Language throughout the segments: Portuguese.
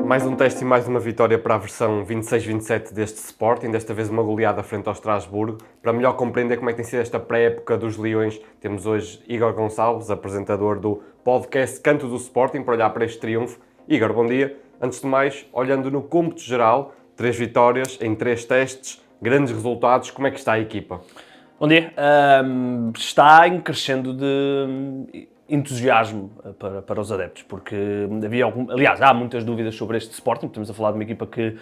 Mais um teste e mais uma vitória para a versão 26-27 deste Sporting, desta vez uma goleada frente ao Estrasburgo. Para melhor compreender como é que tem sido esta pré-época dos Leões, temos hoje Igor Gonçalves, apresentador do podcast Canto do Sporting, para olhar para este triunfo. Igor, bom dia. Antes de mais, olhando no cômputo geral, 3 vitórias em 3 testes, grandes resultados, como é que está a equipa? Bom dia. Está em crescendo de entusiasmo para os adeptos, porque aliás, há muitas dúvidas sobre este Sporting. Estamos a falar de uma equipa que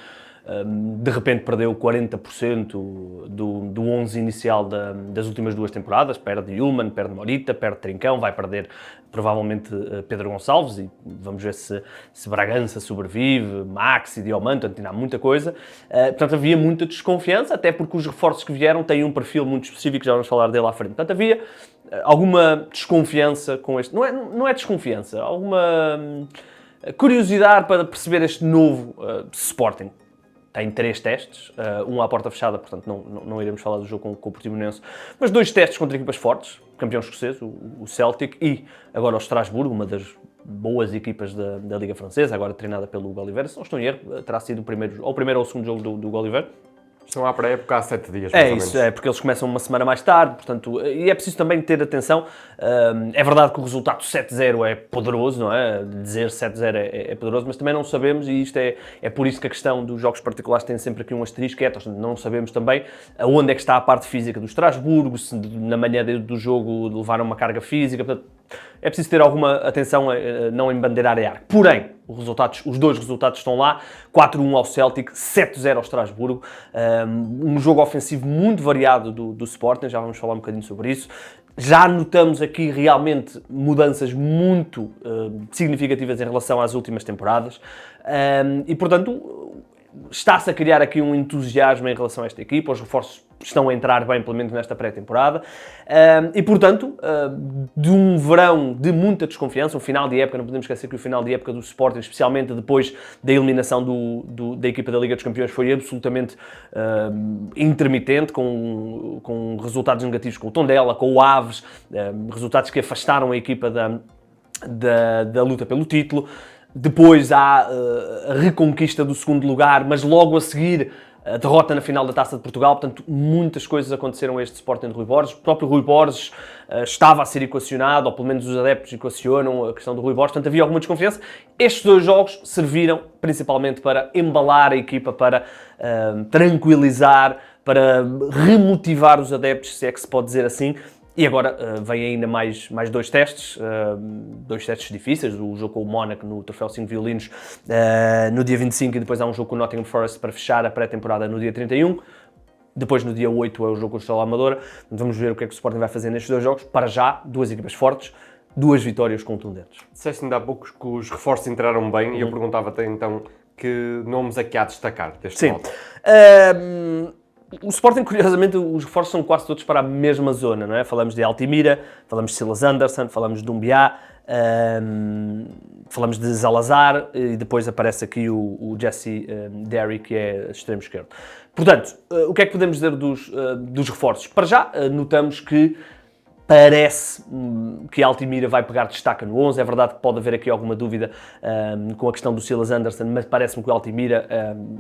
de repente perdeu 40% do 11 inicial das últimas 2 temporadas, perde Yulman, perde Morita, perde Trincão, vai perder provavelmente Pedro Gonçalves e vamos ver se Bragança sobrevive, Maxi, Diomante, ainda há muita coisa. Portanto, havia muita desconfiança, até porque os reforços que vieram têm um perfil muito específico, já vamos falar dele à frente. Portanto, havia alguma desconfiança com este... Não é desconfiança, alguma curiosidade para perceber este novo Sporting. Tem 3 testes, um à porta fechada, portanto não iremos falar do jogo com o Portimonense, mas 2 testes contra equipas fortes, campeão escocês, o Celtic, e agora o Estrasburgo, uma das boas equipas da Liga Francesa, agora treinada pelo Hugo Oliveira. Se não estou em erro, terá sido o primeiro ou o segundo jogo do Hugo Oliveira. Estão à pré-época há 7 dias, mais ou menos. Isso, porque eles começam uma semana mais tarde, portanto, e é preciso também ter atenção. É verdade que o resultado 7-0 é poderoso, não é? Dizer 7-0 é poderoso, mas também não sabemos, e isto é por isso que a questão dos jogos particulares tem sempre aqui um asterisco, não sabemos também aonde é que está a parte física do Estrasburgo, se na manhã do jogo levaram uma carga física, portanto, é preciso ter alguma atenção a não embandeirar a arco. Porém, os 2 resultados estão lá, 4-1 ao Celtic, 7-0 ao Estrasburgo, um jogo ofensivo muito variado do Sporting, já vamos falar um bocadinho sobre isso. Já notamos aqui realmente mudanças muito significativas em relação às últimas temporadas e, portanto, está-se a criar aqui um entusiasmo em relação a esta equipa, os reforços estão a entrar bem, pelo menos nesta pré-temporada, e portanto, de um verão de muita desconfiança, um final de época, não podemos esquecer que o final de época do Sporting, especialmente depois da eliminação da equipa da Liga dos Campeões, foi absolutamente intermitente, com resultados negativos com o Tondela, com o Aves, resultados que afastaram a equipa da luta pelo título. Depois há a reconquista do segundo lugar, mas logo a seguir a derrota na final da Taça de Portugal. Portanto, muitas coisas aconteceram a este Sporting de Rui Borges. O próprio Rui Borges estava a ser equacionado, ou pelo menos os adeptos equacionam a questão do Rui Borges. Portanto, havia alguma desconfiança. Estes 2 jogos serviram principalmente para embalar a equipa, para tranquilizar, para remotivar os adeptos, se é que se pode dizer assim. E agora vem ainda mais 2 testes, 2 testes difíceis, o jogo com o Mónaco no Troféu 5 Violinos no dia 25 e depois há um jogo com o Nottingham Forest para fechar a pré-temporada no dia 31. Depois no dia 8 é o jogo com o Estrela Amadora. Vamos ver o que é que o Sporting vai fazer nestes 2 jogos. Para já, 2 equipas fortes, 2 vitórias contundentes. Disseste ainda há pouco que os reforços entraram bem e eu perguntava-te então que nomes é que há a destacar deste modo. O Sporting, curiosamente, os reforços são quase todos para a mesma zona, não é? Falamos de Altimira, falamos de Silas Anderson, falamos de Dumbiá, falamos de Zalazar e depois aparece aqui o Jesse Derry, que é extremo esquerdo. Portanto, o que é que podemos dizer dos reforços? Para já, notamos que parece que a Altimira vai pegar destaque no 11. É verdade que pode haver aqui alguma dúvida com a questão do Silas Anderson, mas parece-me que o Altimira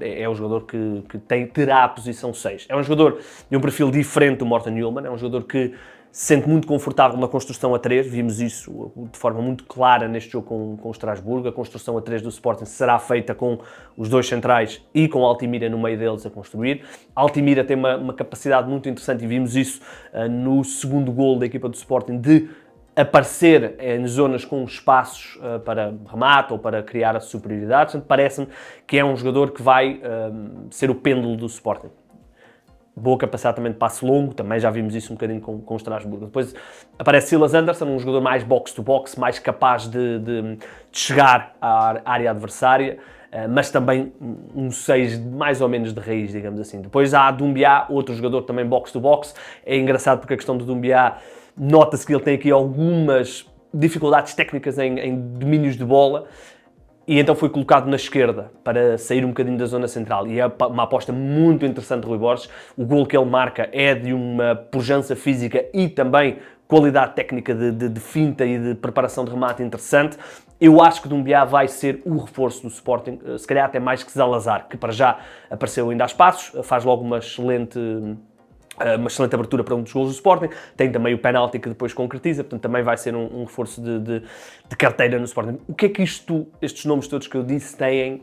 é o jogador que terá a posição 6. É um jogador de um perfil diferente do Morten Yulman, é um jogador que se sente muito confortável na construção a 3, vimos isso de forma muito clara neste jogo com o Estrasburgo. A construção a 3 do Sporting será feita com os 2 centrais e com a Altimira no meio deles a construir. A Altimira tem uma capacidade muito interessante e vimos isso no segundo golo da equipa do Sporting, de aparecer em zonas com espaços para remate ou para criar a superioridade. Portanto, parece-me que é um jogador que vai ser o pêndulo do Sporting. Boa capacidade também de passe longo, também já vimos isso um bocadinho com o Estrasburgo. Depois aparece Silas Anderson, um jogador mais box-to-box, mais capaz de chegar à área adversária, mas também um 6 mais ou menos de raiz, digamos assim. Depois há Dumbiá, outro jogador também box-to-box. É engraçado porque a questão do Dumbiá, nota-se que ele tem aqui algumas dificuldades técnicas em domínios de bola, e então foi colocado na esquerda para sair um bocadinho da zona central, e é uma aposta muito interessante de Rui Borges. O golo que ele marca é de uma pujança física e também qualidade técnica de finta e de preparação de remate interessante. Eu acho que Doumbia vai ser o reforço do Sporting, se calhar até mais que Zalazar, que para já apareceu ainda aos passos, faz logo uma excelente abertura para um dos golos do Sporting, tem também o penalti que depois concretiza, portanto também vai ser um reforço de carteira no Sporting. O que é que estes nomes todos que eu disse têm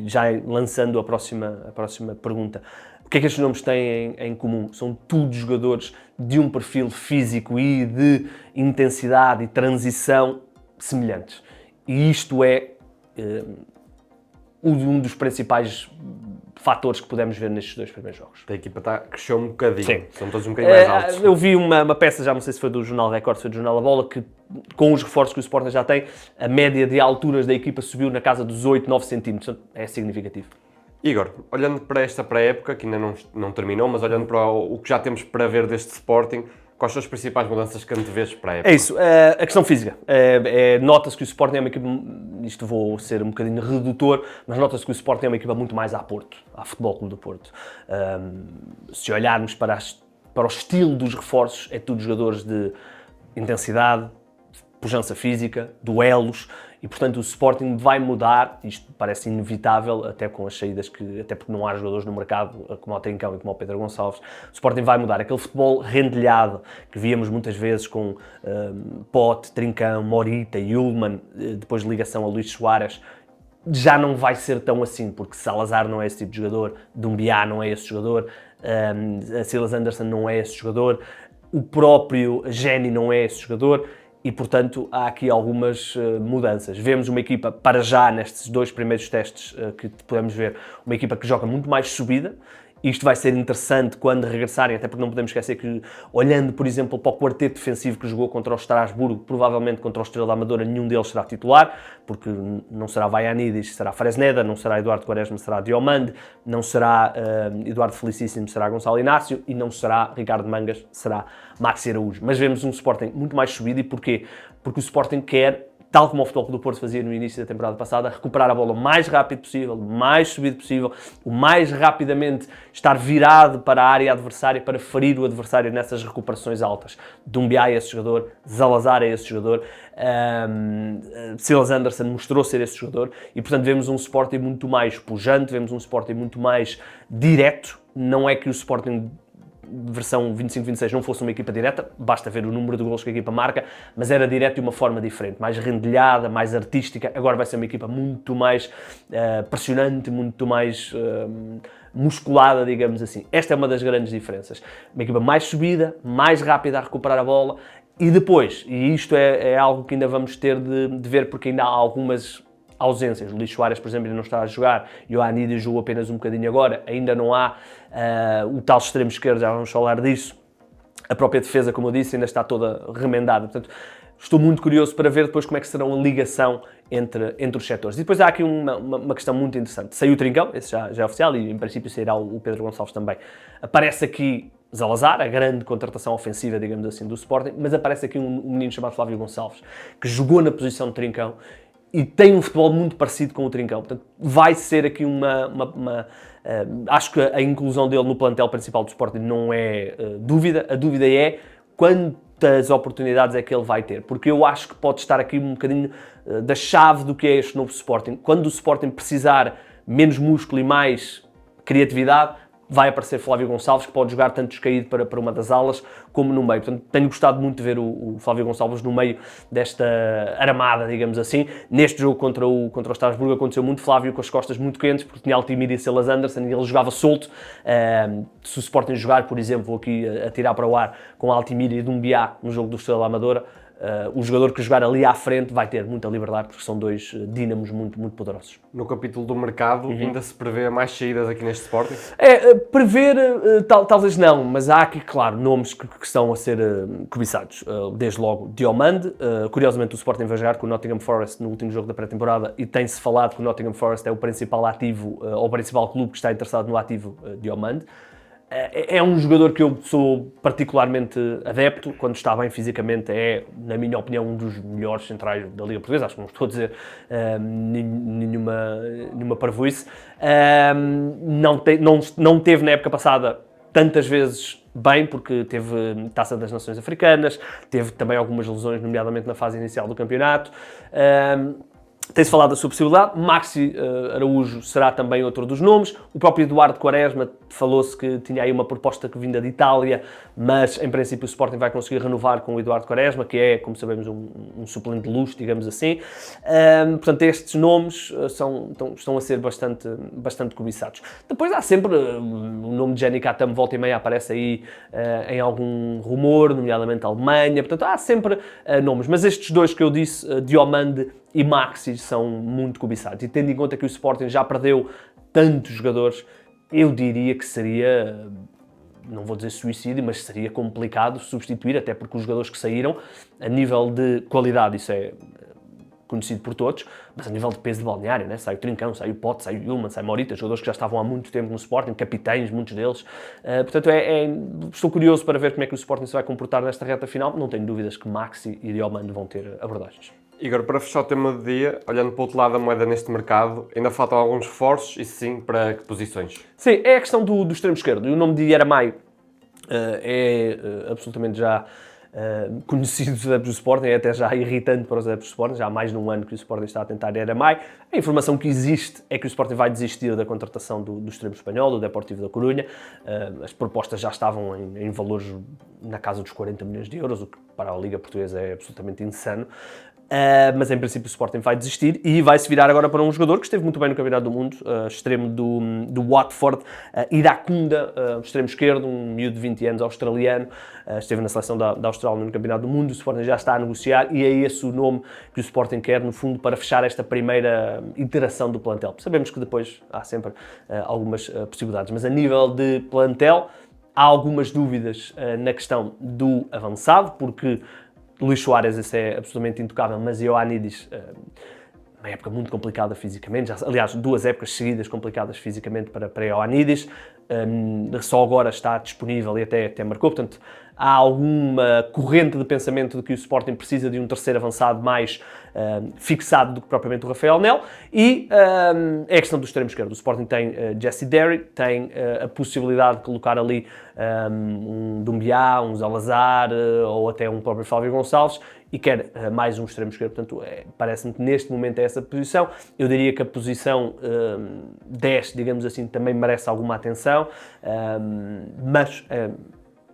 já lançando a próxima pergunta, o que é que estes nomes têm em comum? São todos jogadores de um perfil físico e de intensidade e transição semelhantes. E isto é um dos principais fatores que podemos ver nestes 2 primeiros jogos. A equipa cresceu um bocadinho, Sim. são todos um bocadinho mais altos. Eu vi uma peça, já não sei se foi do Jornal Record, se foi do Jornal A Bola, que com os reforços que o Sporting já tem, a média de alturas da equipa subiu na casa dos 8, 9 centímetros. É significativo. Igor, olhando para esta pré-época, que ainda não terminou, mas olhando para o que já temos para ver deste Sporting, quais são as principais mudanças que antevês para a época? É isso, a questão física. Nota-se que o Sporting é uma equipa, isto vou ser um bocadinho redutor, mas nota-se que o Sporting é uma equipa muito mais à Futebol Clube do Porto. Se olharmos para o estilo dos reforços, é tudo jogadores de intensidade, pujança física, duelos, e portanto o Sporting vai mudar, isto parece inevitável, até com as saídas até porque não há jogadores no mercado como o Trincão e como o Pedro Gonçalves, o Sporting vai mudar aquele futebol rendilhado que víamos muitas vezes com Pote, Trincão, Morita, Yulman, depois de ligação a Luís Soares, já não vai ser tão assim, porque Salazar não é esse tipo de jogador, Doumbia não é esse jogador, Silas Anderson não é esse jogador, o próprio Geni não é esse jogador, e, portanto, há aqui algumas mudanças. Vemos uma equipa, para já, nestes 2 primeiros testes que podemos ver, uma equipa que joga muito mais subida. Isto vai ser interessante quando regressarem, até porque não podemos esquecer que, olhando, por exemplo, para o quarteto defensivo que jogou contra o Estrasburgo, provavelmente contra o Estrela da Amadora, nenhum deles será titular, porque não será Vaianidis, será Fresneda, não será Eduardo Quaresma, será Diomande, não será Eduardo Felicíssimo, será Gonçalo Inácio, e não será Ricardo Mangas, será Maxi Araújo. Mas vemos um Sporting muito mais subido, e porquê? Porque o Sporting quer, tal como o Futebol Clube do Porto fazia no início da temporada passada, recuperar a bola o mais rápido possível, o mais subido possível, o mais rapidamente estar virado para a área adversária para ferir o adversário nessas recuperações altas. Doumbia é esse jogador, Zalazar é esse jogador, Silas Anderson mostrou ser esse jogador e, portanto, vemos um Sporting muito mais pujante, vemos um Sporting muito mais direto. Não é que o Sporting versão 25-26 não fosse uma equipa direta, basta ver o número de golos que a equipa marca, mas era direto de uma forma diferente, mais rendilhada, mais artística. Agora vai ser uma equipa muito mais pressionante, muito mais musculada, digamos assim. Esta é uma das grandes diferenças. Uma equipa mais subida, mais rápida a recuperar a bola e depois, e isto é algo que ainda vamos ter de ver porque ainda há algumas ausências. O Luís Soares, por exemplo, ainda não está a jogar, e o Anidia jogou apenas um bocadinho agora, ainda não há o tal extremo esquerdo, já vamos falar disso. A própria defesa, como eu disse, ainda está toda remendada. Portanto, estou muito curioso para ver depois como é que será a ligação entre os setores. E depois há aqui uma questão muito interessante. Saiu o Trincão, esse já é oficial, e em princípio sairá o Pedro Gonçalves também. Aparece aqui Zalazar, a grande contratação ofensiva, digamos assim, do Sporting, mas aparece aqui um menino chamado Flávio Gonçalves, que jogou na posição de Trincão, e tem um futebol muito parecido com o Trincão. Portanto, vai ser aqui acho que a inclusão dele no plantel principal do Sporting não é dúvida. A dúvida é quantas oportunidades é que ele vai ter. Porque eu acho que pode estar aqui um bocadinho da chave do que é este novo Sporting. Quando o Sporting precisar menos músculo e mais criatividade, vai aparecer Flávio Gonçalves, que pode jogar tanto descaído para uma das alas, como no meio. Portanto, tenho gostado muito de ver o Flávio Gonçalves no meio desta armada, digamos assim. Neste jogo contra o Estrasburgo aconteceu muito Flávio com as costas muito quentes, porque tinha Altimira e Silas Anderson e ele jogava solto. Se o Sporting jogar, por exemplo, vou aqui a tirar para o ar com Altimira e Doumbia no jogo do Estrela da Amadora, o jogador que jogar ali à frente vai ter muita liberdade, porque são 2 dínamos muito, muito poderosos. No capítulo do mercado, ainda se prevê mais saídas aqui neste Sporting? Prever, talvez não, mas há aqui, claro, nomes que estão a ser cobiçados. Desde logo, Diomande. Curiosamente, o Sporting vai jogar com o Nottingham Forest no último jogo da pré-temporada e tem-se falado que o Nottingham Forest é o principal ativo, ou o principal clube que está interessado no ativo Diomande. É um jogador que eu sou particularmente adepto, quando está bem fisicamente é, na minha opinião, um dos melhores centrais da Liga Portuguesa, acho que não estou a dizer nenhuma parvoíce. Não teve na época passada tantas vezes bem, porque teve Taça das Nações Africanas, teve também algumas lesões, nomeadamente na fase inicial do campeonato. Tem-se falado da sua possibilidade. Maxi Araújo será também outro dos nomes. O próprio Eduardo Quaresma, falou-se que tinha aí uma proposta que vinda de Itália, mas em princípio o Sporting vai conseguir renovar com o Eduardo Quaresma, que é, como sabemos, um suplente de luxo, digamos assim. Portanto, estes nomes estão a ser bastante cobiçados. Depois há sempre o nome de Jenny Katam, volta e meia, aparece aí em algum rumor, nomeadamente a Alemanha. Portanto, há sempre nomes. Mas estes dois que eu disse, Diomande e Maxi, são muito cobiçados. E tendo em conta que o Sporting já perdeu tantos jogadores, eu diria que seria, não vou dizer suicídio, mas seria complicado substituir, até porque os jogadores que saíram, a nível de qualidade, isso é conhecido por todos, mas a nível de peso de balneário, né? Sai o Trincão, sai o Pote, sai o Yulman, sai o Morita, jogadores que já estavam há muito tempo no Sporting, capitães, muitos deles. Portanto, estou curioso para ver como é que o Sporting se vai comportar nesta reta final. Não tenho dúvidas que Maxi e Diomande vão ter abordagens. Igor, para fechar o tema do dia, olhando para o outro lado da moeda neste mercado, ainda faltam alguns reforços e sim, para que posições? Sim, é a questão do extremo esquerdo. E o nome de Yeramay absolutamente já conhecido dos adeptos do Sporting, é até já irritante para os adeptos do Sporting, já há mais de um ano que o Sporting está a tentar Yeramay. A informação que existe é que o Sporting vai desistir da contratação do extremo espanhol, do Deportivo da Corunha. As propostas já estavam em valores na casa dos 40 milhões de euros, o que para a Liga Portuguesa é absolutamente insano. Mas em princípio o Sporting vai desistir e vai se virar agora para um jogador que esteve muito bem no Campeonato do Mundo, extremo do Watford, Iracunda, extremo esquerdo, um miúdo de 20 anos australiano, esteve na seleção da Austrália no Campeonato do Mundo. O Sporting já está a negociar e é esse o nome que o Sporting quer, no fundo, para fechar esta primeira iteração do plantel. Sabemos que depois há sempre algumas possibilidades, mas a nível de plantel há algumas dúvidas na questão do avançado, porque Luís Soares, esse é absolutamente intocável, mas Ioannidis, uma época muito complicada fisicamente, aliás, 2 épocas seguidas complicadas fisicamente para Ioannidis, só agora está disponível e até marcou, portanto, há alguma corrente de pensamento de que o Sporting precisa de um terceiro avançado mais fixado do que propriamente o Rafael Nel, e é a questão do extremo esquerdo. O Sporting tem Jesse Derry, tem a possibilidade de colocar ali um Dumbiá, um Zalazar ou até um próprio Flávio Gonçalves, e quer mais um extremo esquerdo. Portanto, parece-me que neste momento é essa posição. Eu diria que a posição 10, digamos assim, também merece alguma atenção, mas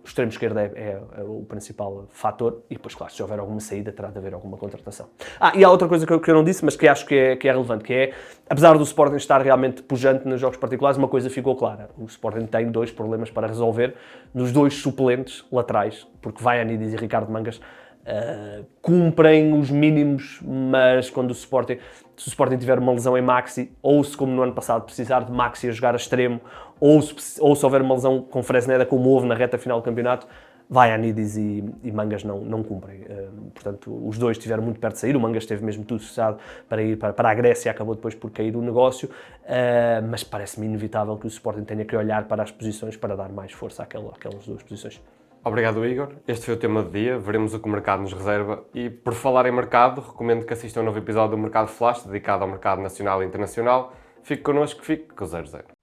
o extremo esquerdo é o principal fator, e depois, claro, se houver alguma saída, terá de haver alguma contratação. E há outra coisa que eu não disse, mas que acho que é relevante, que é, apesar do Sporting estar realmente pujante nos jogos particulares, uma coisa ficou clara: o Sporting tem 2 problemas para resolver nos 2 suplentes laterais, porque Ioannidis e Ricardo Mangas cumprem os mínimos, mas quando se o Sporting tiver uma lesão em Maxi, ou se, como no ano passado, precisar de Maxi a jogar a extremo, ou se houver uma lesão com Fresneda, como houve na reta final do campeonato, Ioannidis e Mangas não cumprem. Portanto, os 2 estiveram muito perto de sair. O Mangas teve mesmo tudo fechado para ir para a Grécia, acabou depois por cair o negócio, mas parece-me inevitável que o Sporting tenha que olhar para as posições para dar mais força àquelas 2 posições. Obrigado, Igor. Este foi o tema do dia. Veremos o que o mercado nos reserva. E, por falar em mercado, recomendo que assistam um novo episódio do Mercado Flash, dedicado ao mercado nacional e internacional. Fique connosco, fique com o 00.